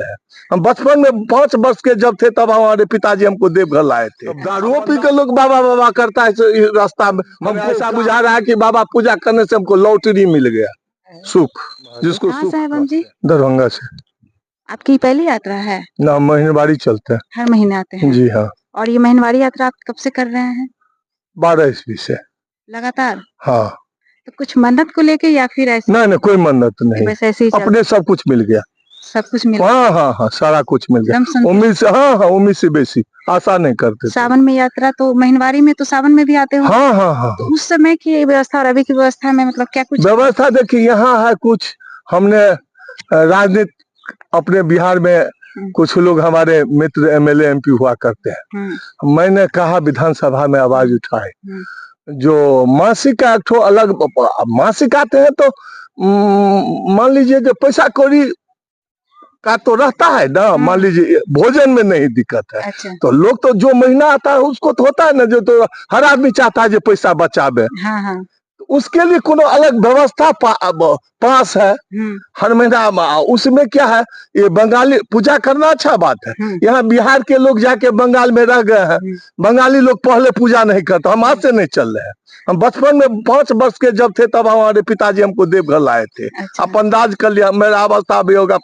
रहे हैं। हम बचपन में 5 वर्ष के जब थे तब हमारे पिताजी हमको देवघर लाए थे। दारू पी के लोग बाबा बाबा करता है रास्ता में, हमको ऐसा बुझा रहा है कि बाबा पूजा करने से हमको लॉटरी मिल गया, सुख, जिसको सुख कहते हैं। दरभंगा से। आपकी पहली यात्रा है? ना, महीनवारी चलते हैं, हर महीने आते हैं? जी हाँ। और ये महीनवारी यात्रा आप कब से कर रहे हैं? 12 ईस्वी से लगातार? हाँ। तो कुछ मन्नत को लेके या फिर ऐसे? नहीं, कोई मन्नत नहीं, बस ऐसे ही अपने सब कुछ मिल गया। सब कुछ मिल? हाँ, सारा कुछ मिल गया। उम्मीद से, हाँ, उम्मीद से बेसी आशा नहीं करते। सावन में यात्रा, तो महीनवारी में तो सावन में भी आते हो? हाँ। तो उस समय की व्यवस्था और अभी की व्यवस्था में मतलब क्या कुछ व्यवस्था? देखिए, यहाँ है कुछ, हमने राजनीति अपने बिहार में कुछ लोग हमारे मित्र एमएलए एमपी हुआ करते हैं। मैंने कहा विधानसभा में आवाज उठाए, जो मासिक का एक ठो अलग मासिक आते हैं तो मान लीजिए कि पैसा कौड़ी का तो रहता है ना, मान लीजिए भोजन में नहीं दिक्कत है। अच्छा। तो लोग तो जो महीना आता है उसको तो होता है ना, जो तो हर आदमी चाहता है जो पैसा बचावे। हाँ। उसके लिए कोनो अलग व्यवस्था पास है हर महीना। उसमें क्या है, ये बंगाली पूजा करना अच्छा बात है। यहाँ बिहार के लोग जाके बंगाल में रह गए हैं, बंगाली लोग पहले पूजा नहीं करते, हम आज से नहीं चल रहे हैं। हम बचपन में 5 वर्ष के जब थे तब हमारे पिताजी हमको देवघर लाए थे। अच्छा। आप अंदाज कर लिया, मेरा अवस्था भी होगा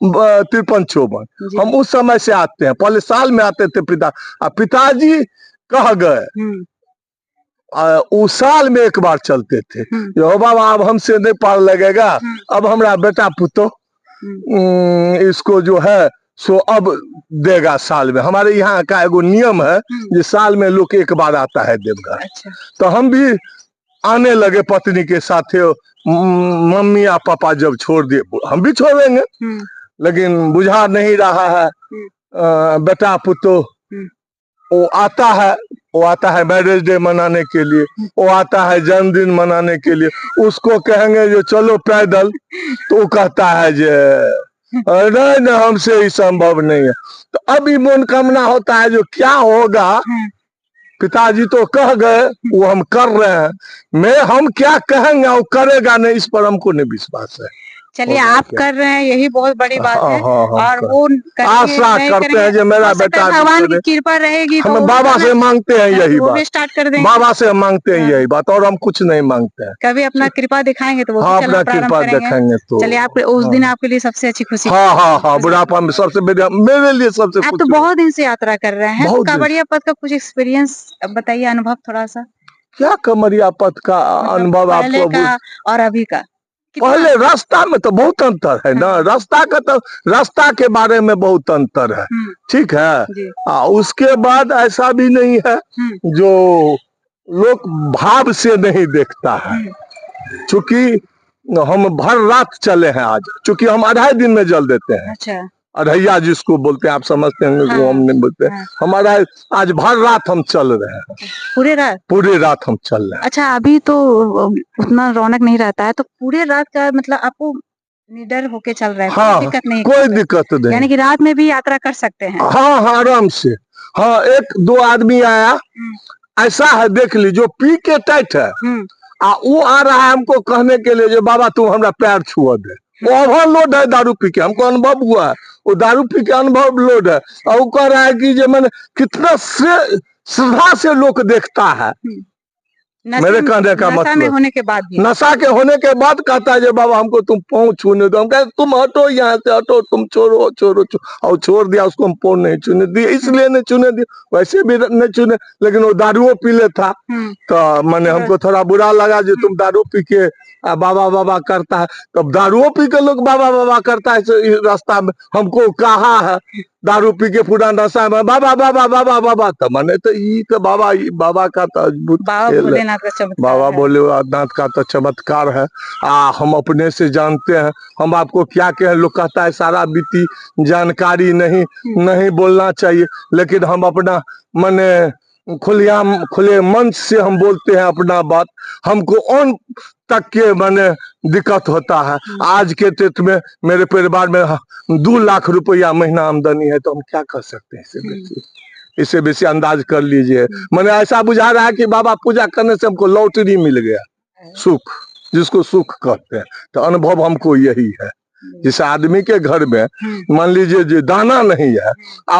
53-54। हम उस समय से आते हैं, पहले साल में आते थे पिताजी कह गए, उस साल में एक बार चलते थे, जो बाबा अब हमसे नहीं पार लगेगा, अब हमारा बेटा पुतो इसको जो है सो अब देगा साल में। हमारे यहाँ का एगो नियम है जो साल में लोग एक बार आता है देवघर। अच्छा। तो हम भी आने लगे पत्नी के साथ, मम्मी या पापा जब छोड़ दिए, हम भी छोड़ेंगे, लेकिन बुझा नहीं रहा है। बेटा पुतो वो आता है मैरिज डे मनाने के लिए, वो आता है जन्मदिन मनाने के लिए। उसको कहेंगे जो चलो पैदल, तो वो कहता है जे नहीं, हमसे ही संभव नहीं है। तो अभी मनोकामना होता है जो क्या होगा, पिताजी तो कह गए, वो हम कर रहे हैं, हम क्या कहेंगे वो करेगा नहीं, इस पर हमको नहीं विश्वास है। चलिए, आप कर रहे हैं यही बहुत बड़ी बात है। और वो आशा करते हैं जो मेरा बेटा, भगवान की कृपा रहेगी हम बाबा से मांगते हैं यही बात, स्टार्ट कर देंगे। बाबा से मांगते हैं यही बात, और हम कुछ नहीं मांगते हैं। कभी अपना कृपा दिखाएंगे तो वो अपना कृपा दिखाएंगे तो चलिए, आप उस दिन आपके लिए सबसे अच्छी खुशी। हाँ, बुढ़ापा में सबसे मेरे लिए सबसे। आप तो बहुत दिन से यात्रा कर रहे हैं, कांवड़िया पथ का कुछ एक्सपीरियंस बताइए, अनुभव थोड़ा सा। क्या कांवड़िया पथ का अनुभव आपको और अभी का? पहले रास्ता में तो बहुत अंतर है ना, रास्ता के बारे में बहुत अंतर है, ठीक है। उसके बाद ऐसा भी नहीं है जो लोग भाव से नहीं देखता है, चूंकि हम भर रात चले हैं आज, चूंकि हम 2.5 दिन में जल देते हैं। अच्छा। अढ़ैया जिसको बोलते हैं, आप समझते हैं, वो हम नहीं बोलते। हमारा आज भर रात हम चल रहे हैं, पूरे रात हम चल रहे हैं। अच्छा, अभी तो उतना रौनक नहीं रहता है, तो पूरे रात का मतलब आपको निडर होके चल रहे हैं? हाँ, दिक्कत नहीं? कोई दिक्कत नहीं, यानी कि रात में भी यात्रा कर सकते हैं? हाँ, आराम से। हाँ, 1-2 आदमी आया ऐसा है, देख ली, जो पी के टाइट है, वो आ रहा है हमको कहने के लिए जो बाबा तुम हमारा पैर छुआ दे। वो ओवरलोड है दारू पी के, हमको अनुभव हुआ है, वो दारू पी के अनुभव लोड है। और वो कह रहा है कि जो मैंने कितना श्रद्धा से लोग देखता है। मेरे कहने का मतलब नशा के होने के बाद कहता है जो बाबा हमको तुम पाँव छूने दो। हम कहते तुम हटो यहाँ से, हटो, तुम छोड़ो, और छोड़ दिया उसको, हम पाँव नहीं छूने दिए, इसलिए नहीं छूने दिए, वैसे भी नहीं छूने, लेकिन वो दारू पी ले था। तो मैंने हमको थोड़ा बुरा लगा जो तुम दारू पी के बाबा बाबा करता है। तब दारू पी के लोग बाबा बाबा करता है रास्ता में, हमको कहा है दारू पी के पूरा नशा में बाबा बाबा बाबा बाबा, तो मैंने तो ये तो बाबा का तो अद्भुत बाबा भोलेनाथ का तो चमत्कार है। हम अपने से जानते हैं, हम आपको क्या कहें। लोग कहता है सारा बीती जानकारी नहीं बोलना चाहिए, लेकिन हम अपना खुले मन से हम बोलते हैं अपना बात। हमको ऑन तक के दिक्कत होता है। आज के डेट में मेरे परिवार में 2 लाख रुपया महीना आमदनी है, तो हम क्या कर सकते हैं इससे बेसी अंदाज कर लीजिए। मैंने ऐसा बुझा रहा है कि बाबा पूजा करने से हमको लॉटरी मिल गया, सुख, जिसको सुख कहते हैं। तो अनुभव हमको यही है। जिस आदमी के घर में मान लीजिए जो दाना नहीं है,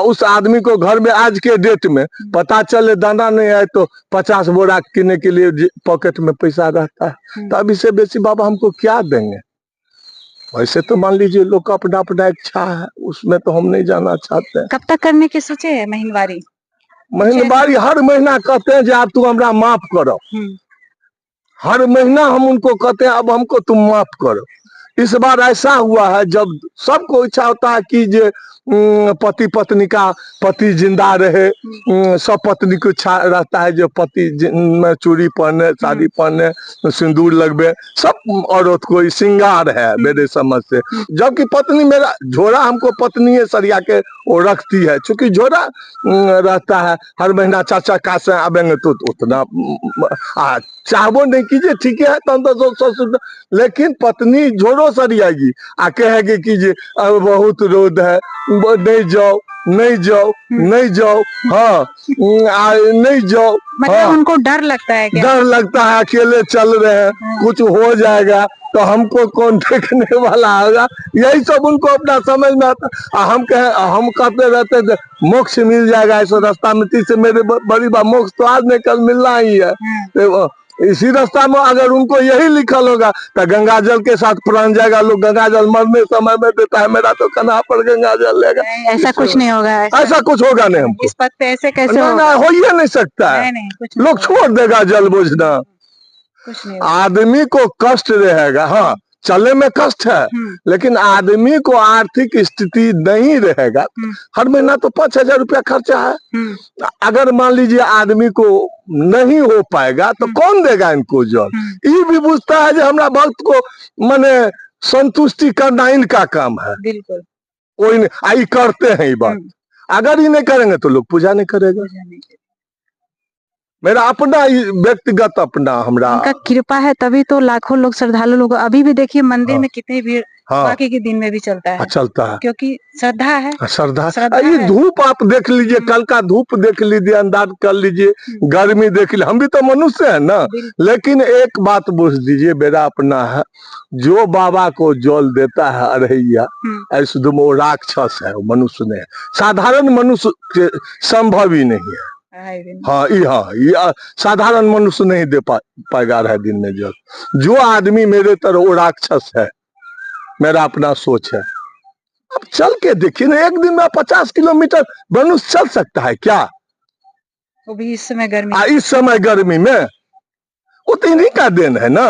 उस आदमी को घर में आज के डेट में पता चले दाना नहीं है तो 50 बोरा किनने के लिए पॉकेट में पैसा रहता है, तो अब इससे बेसी बाबा हमको क्या देंगे। वैसे तो मान लीजिए लोग का अपना अपना इच्छा है, उसमें तो हम नहीं जाना चाहते। कब तक करने की सोचे है महीनवारी? महीनवारी हर महीना कहते हैं आप तू हमरा माफ करो, हर महीना हम उनको कहते हैं अब हमको तुम माफ करो। इस बार ऐसा हुआ है जब सबको इच्छा होता है कि जे पति पत्नी का पति जिंदा रहे, सब पत्नी को इच्छा रहता है जो पति में चूड़ी पहने, साड़ी पहने, सिंदूर लगवे, सब औरत को श्रृंगार है मेरे समझ से। जबकि पत्नी मेरा झोरा हमको पत्नी सरिया के वो रखती है, चूंकि झोरा रहता है हर महीना चाचा का से आवेंगे तो उतना चाहबो नहीं कीजिए, ठीक है तो लेकिन पत्नी झोरो सरियागी आ कहेगी कि जे बहुत रोद है, नहीं जाओ नहीं जाओ नहीं जाओ, हाँ नहीं जाओ। मतलब हाँ, उनको डर लगता है क्या? डर लगता है अकेले चल रहे हैं, कुछ हो जाएगा तो हमको कौन देखने वाला होगा, यही सब उनको अपना समझ में आता। हम कहते रहते थे मोक्ष मिल जाएगा इस रास्ता में, से मेरे बड़ी बात मोक्ष तो आज नहीं कल मिलना ही है। तो इसी रास्ता में अगर उनको यही लिखल होगा तो गंगा जल के साथ प्राण जाएगा। लोग गंगा जल मरने समय में देता है, मेरा तो कन्हा पर गंगा जल लेगा। ऐसा कुछ नहीं होगा, ऐसा कुछ होगा नहीं हमको। इस पद पे ऐसे कैसे होगा? हो ही नहीं सकता है, लोग छोड़ देगा जल बोझना। कुछ नहीं आदमी को कष्ट रहेगा, हाँ चलने में कष्ट है, लेकिन आदमी को आर्थिक स्थिति नहीं रहेगा। हर महीना तो 5,000 रुपया खर्चा है, अगर मान लीजिए आदमी को नहीं हो पाएगा तो कौन देगा इनको जल। ये भी बुझता है जो हमारा भक्त को माने संतुष्टि करना इनका काम है, बिल्कुल कोई नहीं आई करते हैं ये बात। अगर ये नहीं करेंगे तो लोग पूजा नहीं करेगा। मेरा अपना व्यक्तिगत अपना हमरा उनका कृपा है तभी तो लाखों लोग श्रद्धालु लोग अभी भी देखिए मंदिर में कितनी भीड़ बाकी के दिन में भी चलता है, क्योंकि श्रद्धा है। श्रद्धा ये धूप आप देख लीजिए, कल का धूप देख लीजिए, अंदाज कर लीजिए, गर्मी देख लीजिए, हम भी तो मनुष्य है ना। लेकिन एक बात बुझ दीजिए मेरा अपना है, जो बाबा को जल देता है अरहैया ऐसे वो राक्षस है, वो मनुष्य नहीं है, साधारण मनुष्य के संभव ही नहीं है। हाँ ये साधारण मनुष्य नहीं दे पाएगा रहे दिन में जल। जो आदमी मेरे तरह वो राक्षस है, मेरा अपना सोच है। अब चल के देखिए ना, एक दिन में 50 किलोमीटर मनुष्य चल सकता है क्या? वो भी इस समय गर्मी, इस समय गर्मी में वो तो इन्हीं का देन है ना,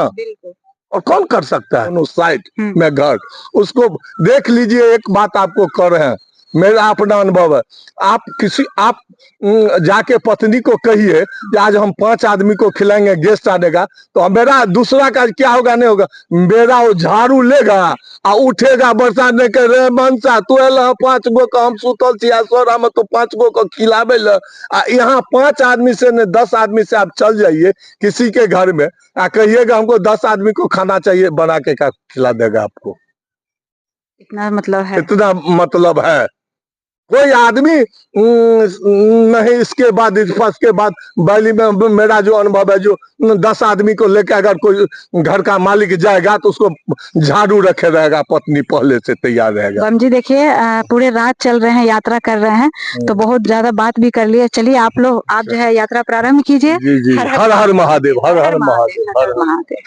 और कौन कर सकता है। साइड में घर उसको देख लीजिए। एक बात आपको कर रहे हैं, मेरा अपना अनुभव है, आप जाके पत्नी को कहिए कि आज हम 5 आदमी को खिलाएंगे, गेस्ट आएगा, तो मेरा दूसरा का क्या होगा नहीं होगा, मेरा वो झाड़ू लेगा और उठेगा बरसात नहीं कर रहे मनसा तू 5 गो का हम सुतल छिया सोरा में तो 5 गो को खिलावे ल। यहाँ 5 आदमी से न 10 आदमी से आप चल जाइए किसी के घर में कहिएगा हमको 10 आदमी को खाना चाहिए, बना के खिला देगा आपको। इतना मतलब है, इतना मतलब है। कोई आदमी नहीं इसके बाद के बाद बैली में मेरा जो अनुभव है, जो 10 आदमी को लेकर अगर कोई घर का मालिक जाएगा तो उसको झाड़ू रखे रहेगा, पत्नी पहले से तैयार रहेगा। बम जी देखिए पूरे रात चल रहे हैं, यात्रा कर रहे हैं, तो बहुत ज्यादा बात भी कर लिए। चलिए आप जो है यात्रा प्रारंभ कीजिए। जी जी, हर हर महादेव, हर हर महादेव, हर हर महादेव।